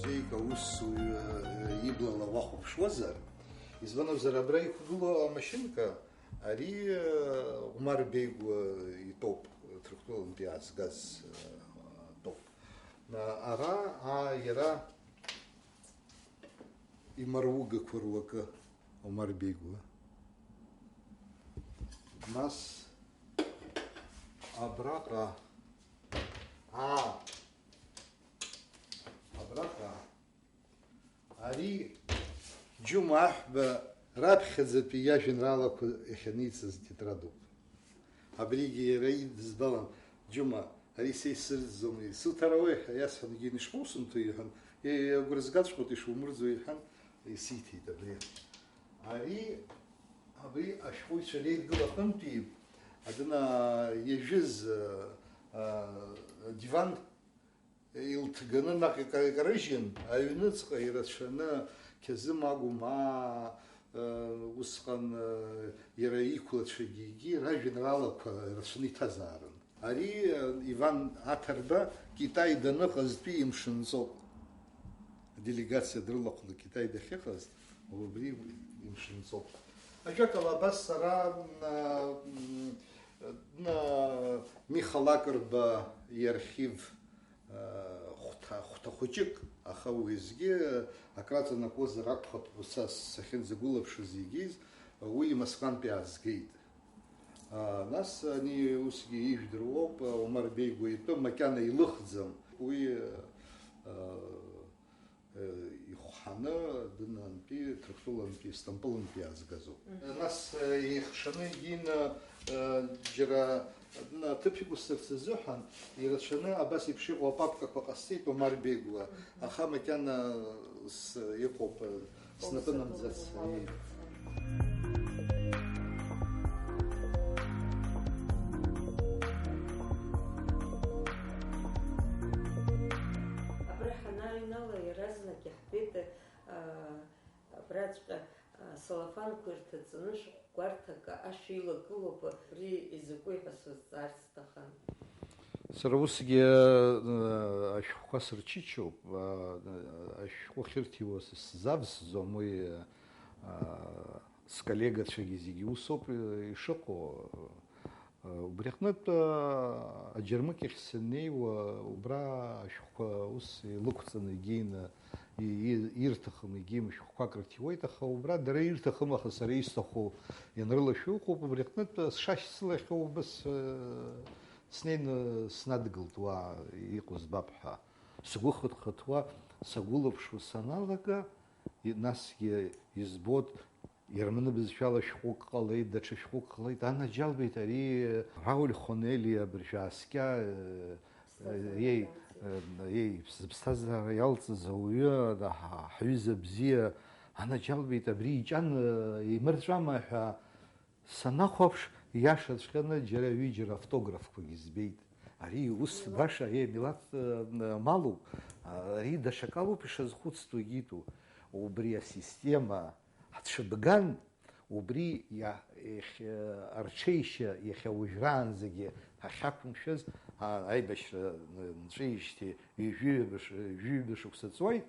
музеик аус иблала уахәаԥшуазар, избанзар абра иқәгылоу амашьынка ари Умар Беигәа итоуп, Ҭырқәтәылантәи иаазгаз тоуп. Ара иара имаругақәа руакы Умар Беигәа. Нас абраҟа ари Џьума аҳәба раԥхьаӡатәи иажәеинраалақәа иахьаниҵаз тетрадуп. Абригьы иара идызбалан, Џьума, ари са исырӡӡом, сылҭарауеи ҳәа иасҳәангьы ишԥоусымҭо иҳәан, агәра згаҵәҟьоит ишумырӡо иҳәан, исиҭеит абри. Абри ашәҟәыҩҩцәа реидгылаҟынтәи адына иажәыз диван илҭганы наҟ икарыжьын, аҩныҵҟа ирацәаны Қьазым Агәыма, усҟан иара иқәлацәагьы ражәеинраалақәа ирацәаны иҭазаарын. Ари Иван Аҭарба Китай даныҟазтәи имшынҵоуп. Аделегациа дрылаҟәны Китай дахьыҟаз, убри имшынҵоуп. Ажәакала абас сара Миха Лакрба иархив хәҭа-хәыҷык, аха уеизгьы акраҵанакуазар акәхап са сахьынӡагәылаԥшыз егьиз, уи Москвантәи аазгеит. Нас ани усгьы ижәдыруоуп, Умар Беигәа итәы макьана илыхӡам. Уи ихәҳаны дынантәи, Ҭырқәтәылантәи, Стамбулантәи иаазгазоуп. Нас ихшаны егьины џьара ҭыԥ иқәысҵарц азыҳәан ирацәаны абас еиԥш иҟоу апапкақәа ҟасҵеит Умар Беигәа, аха макьана иҟоуп снапы намӡац. Иаразнак иаҳбеит абраҵәҟьа салафанқәа ирҭаҵаны гәарҭак ашәа илагылоуп, абри изакәи ҳәа сазҵаарц сҭахын. Сара усгьы ашәҟәқәа сырчычоуп, ашәҟәы ахьырҭиуа сзавсӡом, уи сколлегацәагьы зегьы усоуп ишыҟоу. Убри аҟнытә аџьармыкь ахь саннеиуа, убра ашәҟәқәа ус илықәҵаны егьины ирҭахым, егьим шәҟәқәак рҭиуеит, аха убра дара ирҭахым, аха сара исҭаху ианрылашәо ыҟоуп. Убри аҟнытә сшашьцылахьоу убас снеины снадгылт уа иҟоу збап ҳәа. Сгәы хыҭхыҭуа сагәылаԥшуа саналага, насгьы избоит Иарманы бызшәала шәҟәык ҟалеит, даҽа шәҟәык ҟалеит, анаџьалбеит ари Рауль Хонели абыржәааскьа зыԥсҭазаара иалҵыз ауаҩы, ҳҩыза бзиа, анаџьалбеит абри иҷан имырҵәама ҳәа санахәаԥш, иашаҵәҟьаны џьара ҩыџьара автографқәагьы збеит. Ари ус баша милаҭ малуп, ари даҽакалоуп ишазхәыцтәу егьитәу. Убри асистема ҳцәыбган, убри арҽеишьа иахьа уажәраанӡагьы ҳахьақәымшәаз, аибашьра нҵәеижьҭеи ҩажәи шықәса ҵуеит,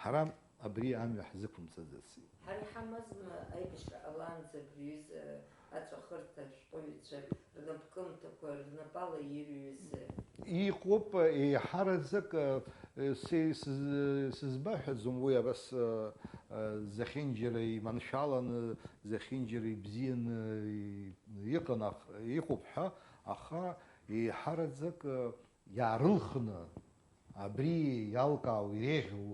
ҳара абри амҩа ҳзықәымҵаӡаци. Ҳара иҳамазма аибашьра ҟалаанӡа абриз аҵәахырҭа ашәҟәыҩҩцәа рнапкымҭақәа рнапала ирҩыз? Иҟоуп еиҳараӡак, сызбаҳәаӡом, уи абас зехьынџьара иманшәаланы, зехьынџьара ибзианы иҟоуп ҳәа, аха еиҳараӡак иаарылхны абри иалкаау иреиӷьу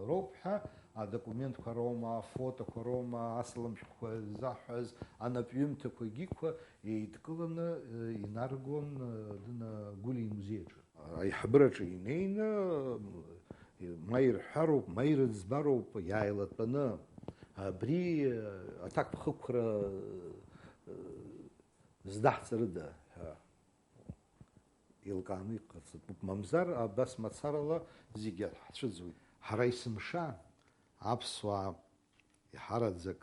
роуп ҳәа адокументқәа роума, афотоқәа роума, асаламшәҟәқәа заҳәаз анапҩымҭақәагьықәа еидкыланы инаргон Гәлии имузеиаҿы. Аиҳабыраҿы инеины ма ирҳәароуп, ма ирыӡбароуп иааилатәаны. Абри аҭакԥхықәра здаҳҵарыда ҳәа илкааны иҟарҵатәуп. Мамзар абас мацарала зегьы ҳцәыӡуеит. Ҳара есымша аԥсуаа иҳараӡак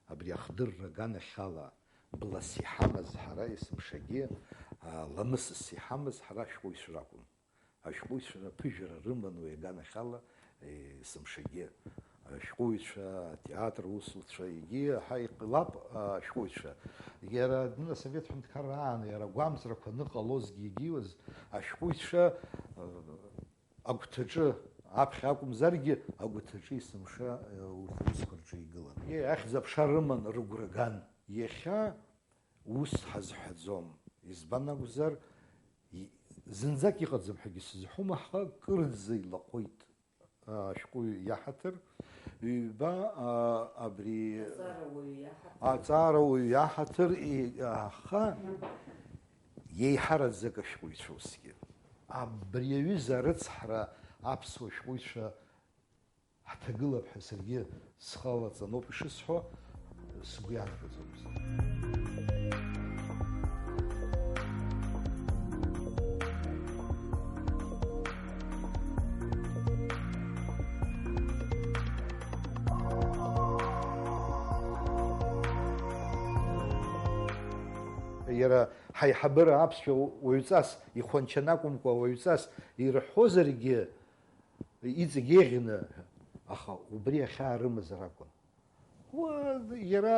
абри ахдырра аганахьала блас иҳамаз, ҳара есымшагьы ламысыс иҳамаз ҳара ашәҟәыҩҩцәа ракәын. Ашәҟәыҩҩцәа ԥыжәара рыман уи аганахьала есымшагьы ашәҟәыҩҩцәа, атеатр усуцәа, егьи ҳа иҟалап ашәҟәыҩҩцәа. Иара адәны асовет ҳәынҭқарра аан, иара агәамҵрақәа аныҟалозгьы егьиуаз ашәҟәыҩҩцәа агәҭаҿы аԥхьа акәымзаргьы агәҭаҿы есымша урҭ аусқәа рҿы игылан. Ахьӡ аԥша рыман, рыгәра ган. Иахьа ус ҳазҳәаӡом. Избан акәзар, зынӡак иҟаӡам ҳәагьы сызҳәом, ҳа кырӡа илаҟәит ашәҟәыҩҩы иаҳаҭыр, ҩба абри аҵаарауаҩ иаҳаҭыр, аха иеиҳараӡак ашәҟәыҩҩцәа усгьы. Абри аҩыза арыцҳара аԥсуа шәҟәыҩҩцәа ҳҭагылап ҳәа саргьы схалаҵаноуп ишысҳәо, сгәы иаанагӡомызт. Иара ҳаиҳабыра аԥсшәа уаҩҵас ихәанчан акәымкәа уаҩҵас ирҳәозаргьы иҵегь еиӷьны, аха убри ахьаа рымазар акәын. Иара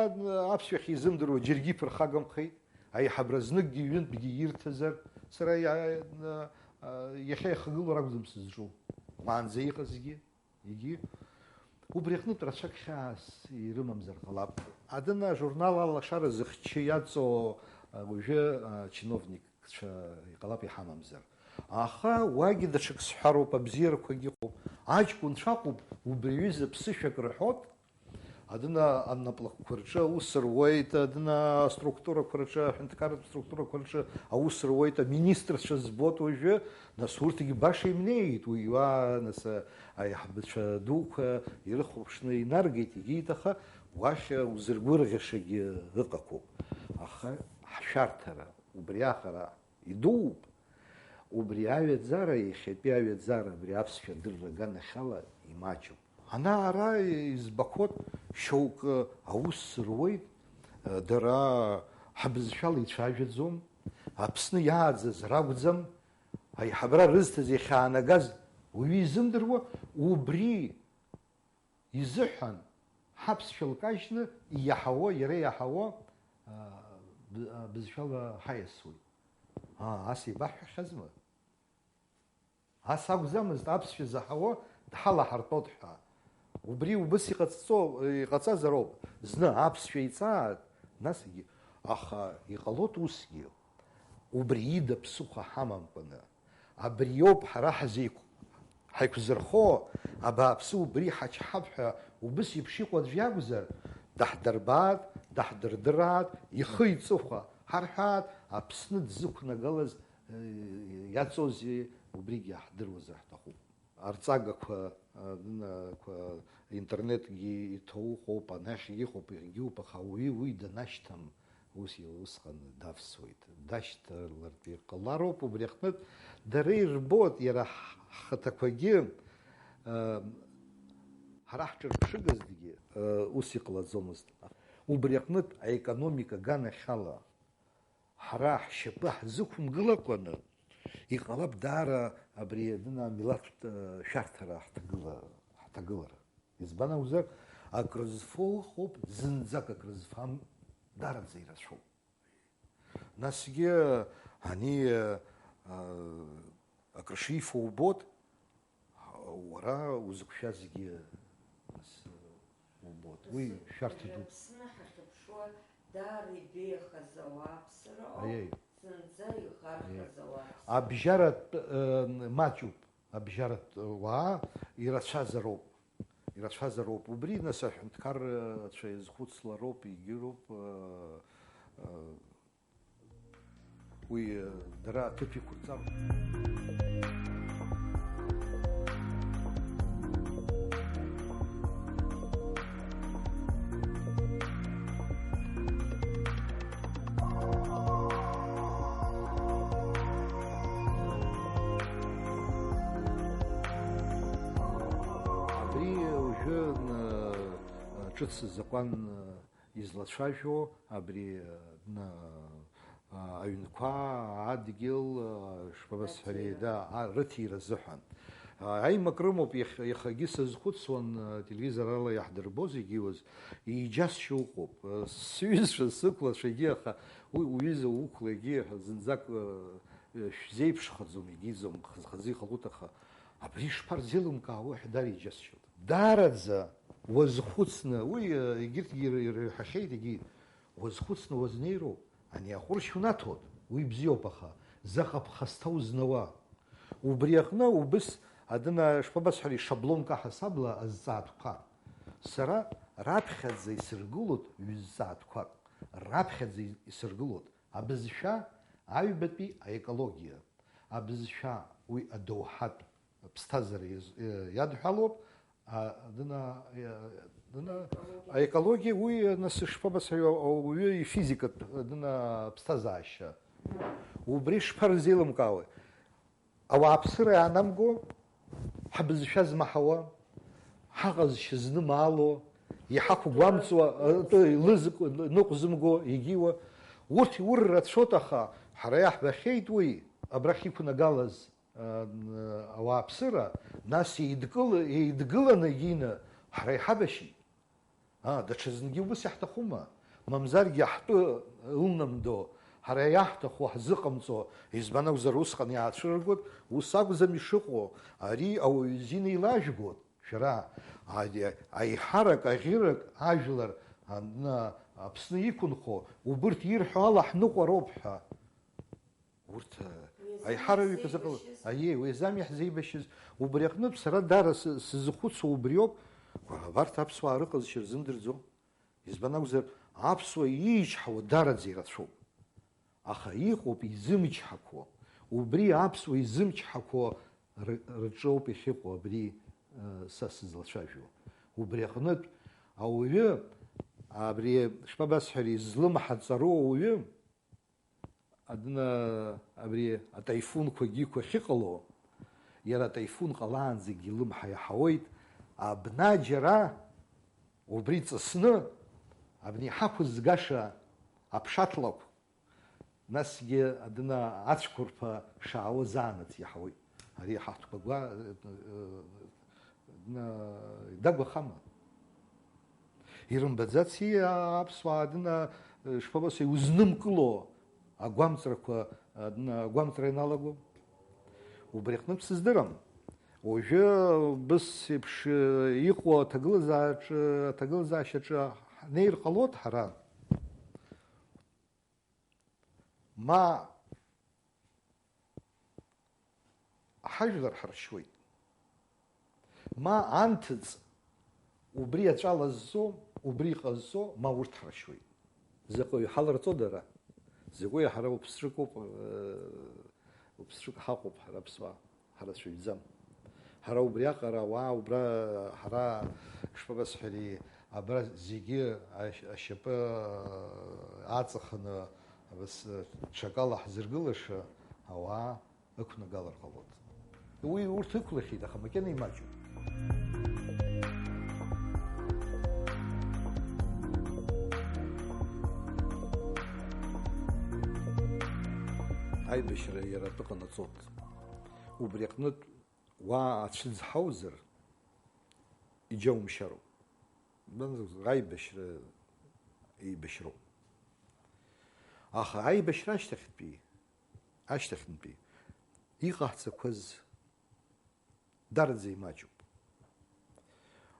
аԥсшәа хизымдыруа џьаргьы иԥырхагамхеит, аиҳабра зныкгьы ҩынтәгьы ирҭазар, сара иахьа ихагылоу ракәӡам сызҿу, маанӡа иҟазгьы, егьи убри аҟнытә рацәак хьаас ирымамзар ҟалап. Адын ажурнал алашара зыхьчы иаҵоу уажәы чиновникцәа иҟалап иҳамамзар. Аха уагьы даҽак сҳәароуп, абзиарақәагьы ыҟоуп. Аҷкәынцәа акәым, убри аҩыза ԥсышәак рҳәот, адына анаплакқәа рҿы аус руеит, адына аструктурақәа рҿы, аҳәынҭқарратә структурақәа рҿы аус руеит, аминистрцәа збот уажәы, нас урҭгьы баша имнеит, уи нас аиҳабацәа дуқәа ирыхәаԥшны инаргеит, егьит, аха уахь узыргәырӷьашагьы ыҟақәоуп. Аха ҳшәарҭара, убри аҟара идууп. Убри аҩаӡара, иахьатәи аҩаӡара, абри аԥсшәа адырра аганахьала имаҷуп. Ана-ара избақәот шьоук аус руеит, дара ҳабызшәала ицәажәаӡом, Аԥсны иааӡаз ракәӡам, аиҳабра рызҭаз иахьаанагаз уаҩы изымдыруа, убри изыҳәан ҳаԥсшәа лкажьны иаҳауа, иара иаҳауа бызшәала ҳаиасуеит. Ас еибаҳҳәахьазма? Ас акәӡамызт аԥсшәа заҳауа дҳалаҳартәот ҳәа. Убри убыс иҟаҵазароуп. Зны аԥсшәа иҵаат, насгьы, аха иҟалот усгьы. Убри ида ԥсыхәа ҳамамкәаны. Абри иоуп ҳара ҳаиқәзырхо, абааԥсы убри ҳачҳап ҳәа убыс еиԥш иҟоу аӡәы иакәзар, даҳдырбаат, даҳдырдыраат, ихы иҵыхәа ҳарҳәаат, Аԥсны дзықәнагалаз иаҵоузеи, убригьы ҳдыруазар ҳҭахуп. Арҵагақәа интернетгьы иҭоу ыҟоуп, анахьгьы ыҟоуп, егьиуп, аха ауаҩы уи данашьҭам, усҟан давсуеит. Дашьҭалартә иҟалароуп, убри аҟнытә дара ирбот, иара ҳхаҭақәагьы ҳара ҳҿырԥшыгазгьы ус иҟалаӡомызт. Убри аҟнытә аекономика аганахьала ҳара ҳшьапы ҳзықәымгылакәаны иҟалап даара абри адына амилаҭтә шәарҭара ҳҭагылара. Избан акәзар, акрызфо ыҟоуп, зынӡак акрызфам дараӡа ирацәоуп. Насгьы ани акрышифо убот, уара узықәшәазгьы убот. Уи шәарҭа ду. Даара ибеиахаз ауааԥсыра зынӡа ихархаз ауааԥсыра. Абжьаратә маҷуп, абжьаратә уаа ирацәазароуп. Ирацәазароуп. Убри нас аҳәынҭқаррацәа иазхәыцлароуп, егьыроуп. Уи дара аҭыԥ иқәырҵап. ҿыц закәан излацәажәо, абри аҩнқәа, адгьыл, шԥабасҳәари, рыҭира азыҳәан. Аимак рымоуп иахагьы сазхәыцуан телевизорала иаҳдырбоз егьиуаз, иџьасшьо ыҟоуп. Сҩызцәа, сықәлацәагьы, аха уи уҩыза уқәла егьи зынӡак шәзеиԥшхаӡом, егьиӡом, хазы иҟалоит, аха абри ишԥарзеилымкаауеи ҳәа дара иџьасшьоит. Дараӡа уазхәыцны, уи егьырҭгьы ирҳәахьеит, егьи уазхәыцны уазнеироуп. Ани аҟәыршь унаҭоит, уи бзиоуп, аха заҟа ԥхасҭа узнауа. Убри аҟны убыс адына шԥабасҳәари шаблонка ҳасабла азҵаатәқәа. Сара раԥхьаӡа исыргылоит ҩ-зҵаатәқәак, раԥхьаӡа исыргылоит абызшәа аҩбатәи аекологиа, абызшәа уи адоуҳатә ԥсҭазаара иадҳәалоуп, аекологиа уи нас шԥабасҳәари ауаҩы ифизикатә ԥсҭазаашьа. Убри шԥарзеилымкаауеи? Ауааԥсыра иаанамго, ҳабызшәа змаҳауа, ҳаҟазшьа знымаало, иҳақәгәамҵуа, ныҟәзымго, егьиуа, урҭ иуррацәоит, аха ҳара иаҳбахьеит уи абрахь иқәнагалаз ауааԥсыра, нас еидгыланы егьины ҳара иҳабашьит. Даҽазнгьы убыс иаҳҭахума? Мамзаргьы ҳтәы ылнамдо, ҳара иаҳҭаху ҳзыҟамҵо, избан акәзар усҟан иаацәыргоит, ус акәӡам ишыҟоу, ари ауаҩ изы илажәгоит. Шәара аиҳарак, аӷьырак, ажәлар Аԥсны иқәынхо, убырҭ ирҳәо ала ҳныҟәароуп ҳәа. Урҭ аиҳараҩык азыҟалоит. Аиеи, уи азами ҳзеибашьыз. Убри аҟнытә сара дара сзыхәыцуа убриоуп. Абарҭ аԥсуаа рыҟазшьа рзымдырӡом. Избан акәзар, аԥсуа иичҳауа дараӡа ирацәоуп. Аха иҟоуп изымчҳақәо. Убри аԥсуа изымчҳақәо рҿоуп иахьыҟоу абри са сызлацәажәо. Убри аҟнытә ауаҩы, абри шԥабасҳәари, злымҳаҵароу ауаҩы, абри атаифунқәагьы иқәахьыҟало, иара атаифун ҟалаанӡагьы илымҳа иаҳауеит, абна џьара убри ҵысны, абни ҳақәызгаша аԥшатлақә, насгьы ацәқәырԥа шаауаз аанаҵ иаҳауеит. Ари ҳаҳҭқәа дагәахама? Ирымбаӡаци аԥсуаа шԥабасҳәари, узнымкыло агәамҵрақәа агәамҵра ианалаго? Убри аҟнытә сыздырам. Уажәы быс еиԥш иҟоу аҭагылазаашьаҿы ҳнеир ҟалоит ҳара. Ма ҳажәлар ҳаршьуеит, ма анҭыҵ убри аҵәала зцо, убри иҟазҵо, ма урҭ ҳрашьуеит. Заҟаҩ ҳаларҵо дара, закәи ҳара уԥсрыкоуп, уԥсрык ҳаҟоуп ҳара аԥсуаа, ҳарацәаҩӡам. Ҳара убриаҟара ауаа убра ҳара шԥабасҳәари, абра зегьы ашьапы аҵаханы ҽакала ҳзыргылаша ауаа ықәнагалар ҟалоит. Уи урҭ ықәлахьеит, аха макьана имаҷуп. Аибашьра иара атәы ҟанаҵоит. Убри аҟнытә уаа ацәыӡҳаузар иџьаумшьароуп. Аибашьра еибашьроуп. Аха аибашьра ашьҭахьынтәи иҟаҳҵақәаз дараӡа имаҷуп.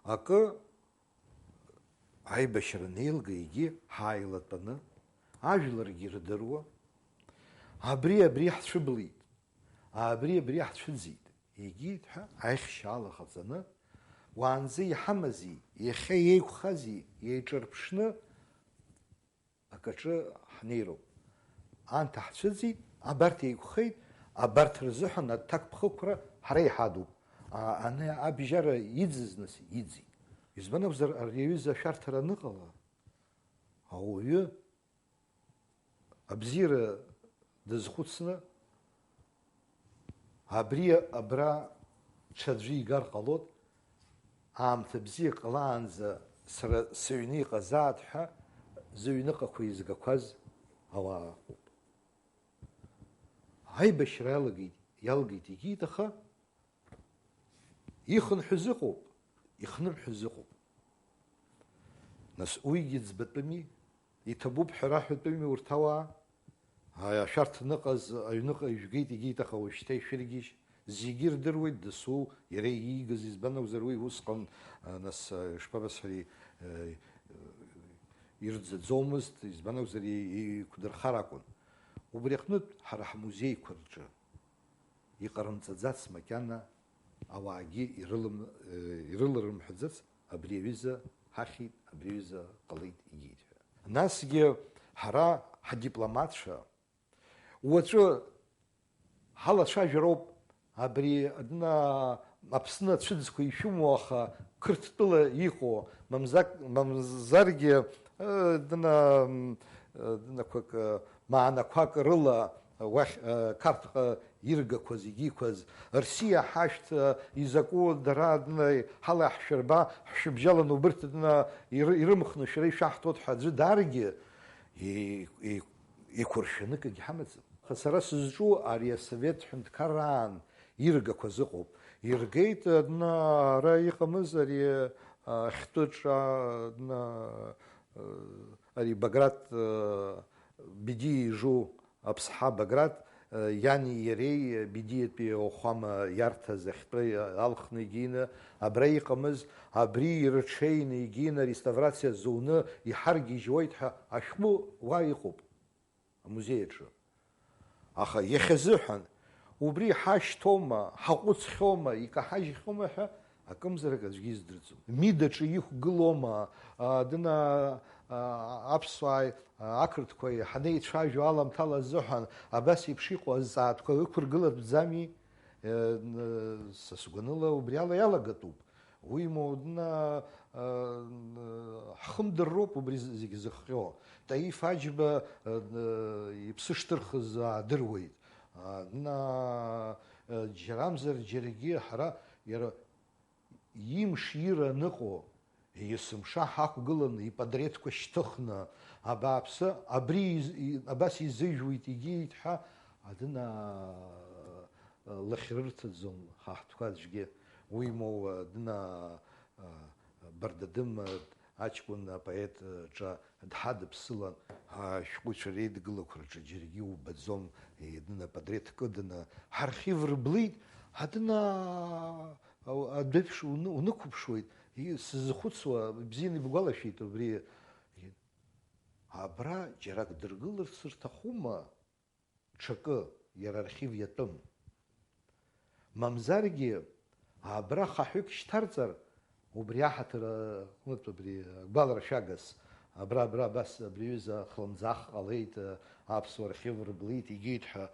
Акы аибашьра неилга егьи ҳааилатәаны, ажәларгьы ирдыруа, абри ҳцәыблит, абри ҳцәыӡит, егьит ҳәа аихшьаала ҟаҵаны, уаанӡа иҳамази, иахьа иеиқәхази, иеиҿырԥшны акаҿы ҳнеироуп. Анҭ ҳцәыӡит, абарҭ еиқәхеит, абарҭ рзыҳәан аҭакԥхықәра ҳара иҳадуп. Аны абжьара иӡыз нас иӡит. Избан акәзар, ари аҩыза ашәарҭара аныҟала, ауаҩы абзиара дазхәыцны, абра ҽаӡәы игар ҟалоит, аамҭа бзиа ҟалаанӡа сара сыҩны иҟазаат ҳәа зыҩныҟақәа изгақәаз ауаа. Аибашьра иалгеит егьит, аха ихынҳәыз ыҟоуп, ихнырҳәыз ыҟоуп. Нас уигьы ӡбатәыми, иҭабуп ҳәа раҳәатәыми урҭ ауаа. Ашәарҭ ныҟаз аҩныҟа ижәгеит, егьит, аха уажәшьҭа ишәыргьежь. Зегьы ирдыруеит дасу иара иигаз, избан акәзар уи усҟан нас ишԥабасҳәари ирӡаӡомызт, избан акәзар иқәдырхар акәын. Убри аҟнытә ҳара ҳмузеиқәа рҿы иҟарымҵаӡац макьана ауаагьы ирыларымҳәаӡац абри аҩыза ҳахьит, абри аҩыза ҟалеит егьит ҳәа. Насгьы ҳара ҳадипломатцәа уаҵәы ҳалацәажәароуп абри Аԥсны ацәыӡқәа ишәымоу, аха Қырҭтәыла иҟоу, мамзаргьы маанақәак рыла уахь Қарҭҟа иргақәаз, егьиқәаз, Рсиа ҳашәҭ изакәу дара ҳала ҳшәырба, ҳшыбжьаланы убырҭ ирымхны шәара ишәаҳҭоит ҳәа аӡәы дааргьы еиқәыршәаны акгьы ҳамаӡам. Аха сара сызҿу ари асовет ҳәынҭқарраан иргақәаз ыҟоуп. Иргеит ара иҟамыз ари ахьтәыҿа ари Баграт Бедиа ижу аԥсҳа Баграт иани иареи Бедиатәи ауахәама иарҭаз ахьтәы алхны егьины, абра иҟамыз, абри ирҽеины егьины ареставрациа зуны иҳаргьежьуеит ҳәа ашәҟәы уа иҟоуп амузеи аҿы. Аха иахьазыҳәан убри ҳашьҭоума, ҳаҟәыҵхьоума, икаҳажьхьоума ҳәа акымзарак аӡәгьы издырӡом. Мидаҿы иқәгылома, аԥсуааи ақырҭқәеи ҳанеицәажәо аламҭала азыҳәан абас еиԥш иҟоу азҵаатәқәа ықәыргылатәӡами? Са сгәаныла убри ала иалагатәуп. Уимоу ҳхымдырроуп убри зегьы зыхҟьо. Таиф Аџьба иԥсы шҭырхыз аадыруеит. Џьарамзар џьарагьы ҳара иара имш ира аныҟоу, есымша ҳақәгыланы, ипатреҭқәа шьҭыхны, абааԥсы, абри абас изыжәуеит егьиит ҳәа лахьрырҭаӡом ҳаҳҭқәа аӡәгьы. Уимоу Бардадым аҷкәын апоет ҿа дҳадыԥсылан, ашәҟәыҩҩцәа реидгылақәа рҿы џьарагьы убаӡом, патреҭ кыданы ҳархив рблит, адәеиԥш унықәыԥшуеит. Сзахәыцуа бзианы ибгәалашәеит убри. Абра џьарак дыргыларц рҭахума ҽакы, иара архив иатәым. Мамзаргьы абра хаҳәык шьҭарҵар, убри аҳаҭыр аҟнытә абри агәалара шәагас, абра абас абри аҩыза хлымӡаах ҟалеит, аԥсуа архив рблит, егьит ҳәа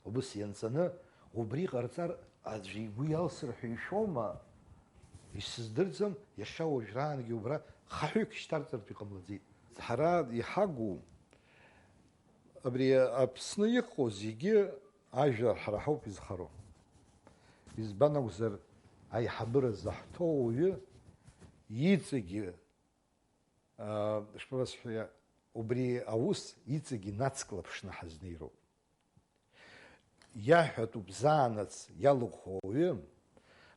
убыс ианҵаны, убри ҟарҵар аӡәы игәы иалсыр ҳәа ишәоума? Исыздырӡам, иахьа уажәраангьы убра хаҳәык шьҭарҵартә иҟамлаӡеит. Ҳара иҳагу абри Аԥсны иҟоу зегьы ажәа ҳара ҳауп изхароу. Избан акәзар, аиҳабыра заҳҭоу ауаҩы иҵегьы, ишԥабасҳәари, убри аус иҵегьы нацклаԥшны ҳазнеироуп. Иаҳәатәуп заанаҵ иалыхәо ауаҩы,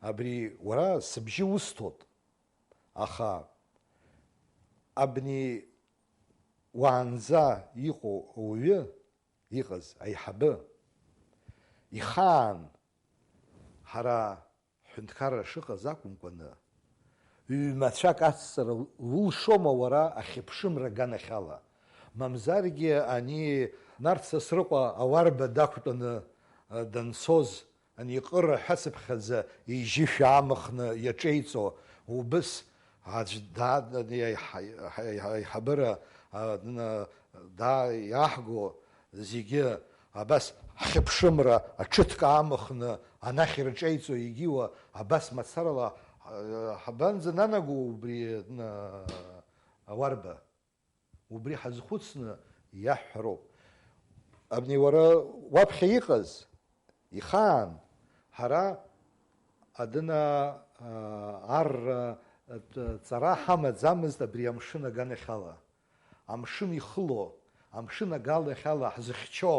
абри уара сыбжьы усҭоит, аха абни уаанӡа иҟоу ауаҩы, иҟаз аиҳабы, ихаан ҳара ҳәынҭқарра шыҟаз акәымкәаны, ҩ-мацәак ацҵара лылшома уара ахьыԥшымра аганахьала? Мамзаргьы ани Нарҭ Сасрыҟәа ауарба дақәтәаны данцоз, ани ҟыра ҳәацыԥхьаӡа ижьышәа амыхны иаҿеиҵо, убыс аиҳабыра иааҳго зегьы абас ҳхьыԥшымра аҽыҭка амыхны анахь ирҿеиҵо егьиуа, абас мацарала ҳабанӡананаго убри ауарба? Убри ҳазхәыцны иаҳҳәароуп. Абни уара уаԥхьа иҟаз ихаан ҳара арра ҵара ҳамаӡамызт абри амшын аганахьала. Амшын ихыло, амшын аганахьала ҳзыхьчо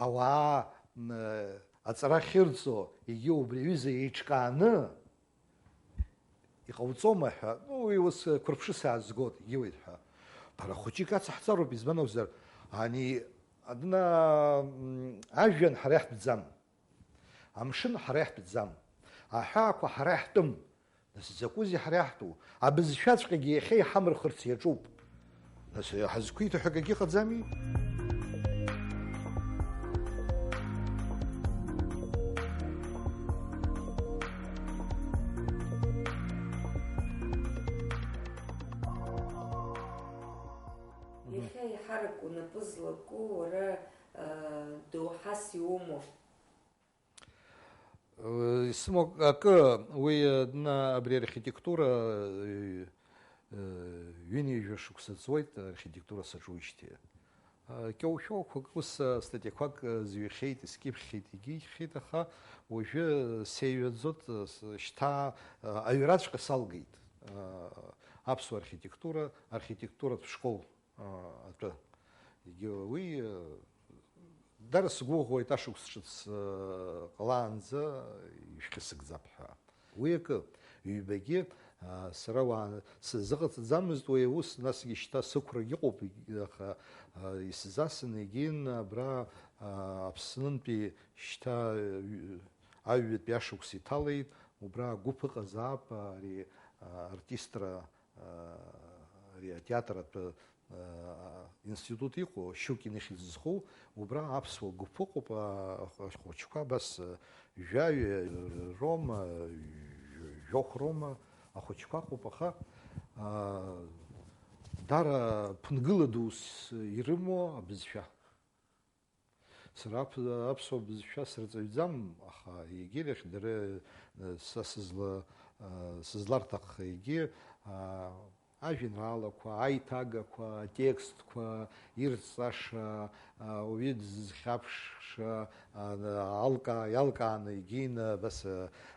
ауаа аҵара хьырҵо, егьи убри аҩыза еиҿкааны иҟауҵома ҳәа, уи ус қәырԥшыс аазгоит, егьиуеит ҳәа. Бара хәыҷык ацҳҵароуп, избан акәзар, ани адна ажәҩан ҳара иаҳтәӡам, амшын ҳара иаҳтәӡам, аҳәаақәа ҳара иаҳтәым. Нас закәызеи ҳара иаҳтәу? Абызшәаҵәҟьагьы иахьа иҳамырхырц иаҿуп. Нас ҳазқәиҭу ҳәа акгьы ыҟаӡами? Иахьа иҳарак унапы злаку уара доуҳас иумоу? Исымоуп акы, уи абри архитектура ҩынҩажәа шықәса ҵуеит архитектура саҿуижьҭеи. Кьоушәоуқәак ус статиақәак зҩхьеит, скьыԥхьеит, егьигьхьеит, аха уажәы сеиҩаӡот, шьҭа аҩраҵәҟьа салгеит. Аԥсуа архитектуратә школ атәы. Уи дара сгәыӷуеит ашықәс ҿыц ҟалаанӡа ишәхьысыгӡап ҳәа. Уи акы, ҩбагьы сара сызыҟаҵаӡамызт уи аус, насгьы шьҭа сықәрагь ыҟоуп, аха исзасын егьин абра Аԥснынтәи шьҭа аҩбатәи ашықәс иҭалеит, убра гәыԥ ыҟазаап, ари артистра, ари атеатр атәы институт иҟоу, Щукин ихьӡ зхоу, убра аԥсуа гәыԥ ыҟоуп, ахәыҷқәа абас жәаҩа рома, жәохә рома, ахәыҷқәа ыҟоуп, аха дара ԥынгыла дус ирымоу абызшәа. Сара аԥсуа бызшәа сырҵаҩӡам, аха егьирахь дара са сызларҭахха егьи ажәеинраалақәа, аиҭагақәа, атекстқәа, ирҵаша, уаҩы дзызхьаԥшша, иалкааны егьин абас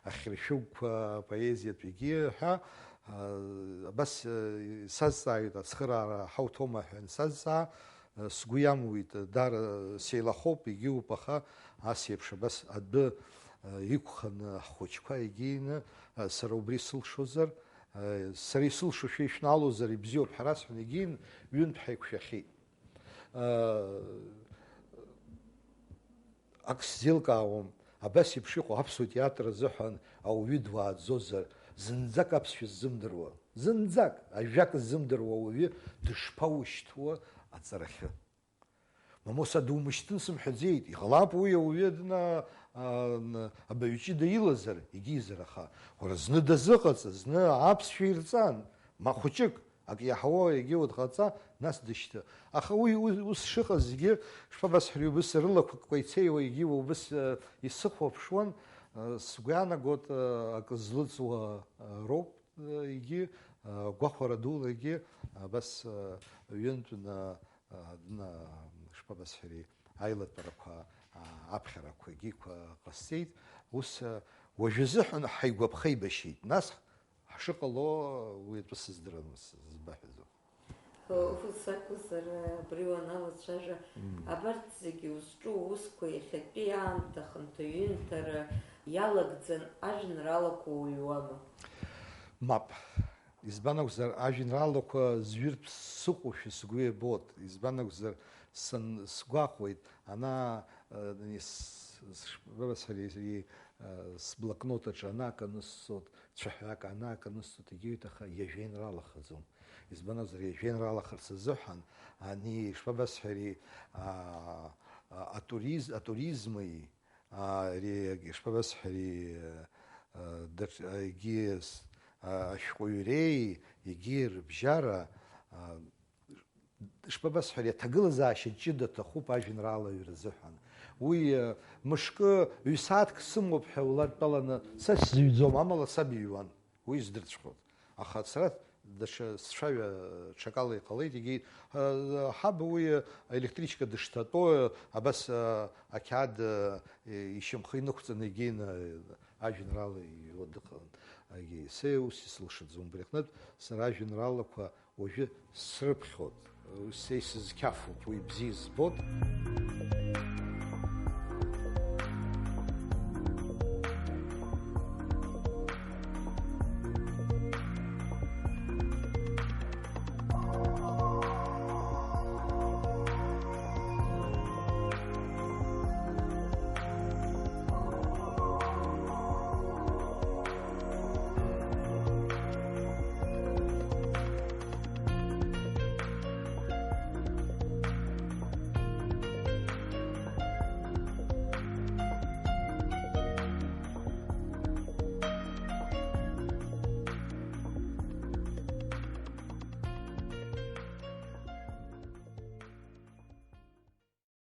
ахьыршәыгәқәа поезиатә егьи ҳәа абас сазҵааит, ацхыраара ҳауҭома ҳәа сазҵаа, сгәы иамуит, дара сеилахоуп, егьиуп, аха ас еиԥш абас адәы иқәханы ҳхәыҷқәа егьины сара убри сылшозар, сара исылшошәа ишәнаалозар ибзиоуп ҳәа расҳәан, егьин ҩынтә ҳаиқәшәахьеит. Ак сзеилкаауам, абас еиԥш иҟоу аԥсуа театр азыҳәан ауаҩы дуааӡозар, зынӡак аԥсшәа ззымдыруа, зынӡак ажәак ззымдыруа ауаҩы дышԥаушьҭуа аҵарахьы. Мамоса думышьҭын сымҳәаӡеит, иҟалап уи ауаҩы абаҩ ҷыда илазар, егьизар, аха уара зны дазыҟаҵа, зны аԥсшәа ирҵан, ма хәыҷык ак иаҳауа егьиуа дҟаҵа, нас дышьҭы. Аха уи ус шыҟаз зегьы шԥабасҳәари, убыс рылақәа кәеицеиуа егьиуа убыс исыхәаԥшуан, сгәы иаанагот ак злыҵуа роуп, егьи гәахәара дулагьы абас ҩынтә шԥабасҳәари, аилатәарақәа, аԥхьарақәа егьиқәа ҟасҵеит. Ус уажәазыҳәан ҳаигәаԥха ибашьит. Нас ҳшыҟало уи атәы сыздырам збаҳәазо. Ус акәзар, абри уаналацәажәа, абарҭ зегьы узҿу аусқәа иахьатәи аамҭа хынҭаҩынҭара иалагӡан ажәеинраалақәа уҩуама? Мап. Избан акәзар, ажәеинраалақәа зҩыртә сыҟоушәа сгәы иабот. Избан акәзар, сгәаҟуеит, сблокнот аҿы анаак анысҵот, цәаҳәак анаак анысҵот, егьиуеит, аха иажәеинраалахаӡом. Избан акәзар, иажәеинраалахарц азыҳәан, ани шԥабасҳәари, атуризми, шԥабасҳәари, егьи ашәҟәыҩреи, егьи рыбжьара, шԥабасҳәари, аҭагылазаашьа ҷыда аҭахуп ажәеинраалаҩра азыҳәан. Уи мышкы ҩ-сааҭк сымоуп ҳәа уладтәаланы са сзыҩӡом, амала саб иҩуан, уи здырҵәҟьот. Аха сара даҽа сцәаҩа ҽакала иҟалеит, егьи ҳаб уи аелектричка дышҭатәо, абас ақьаад ишьамхы инықәҵаны егьин ажәеинраала иҩуа дыҟан. Се ус исылшаӡом, убри аҟнытә сара ажәеинраалақәа уажәы срыԥхьот, се исызқьафуп, уи бзиа збот.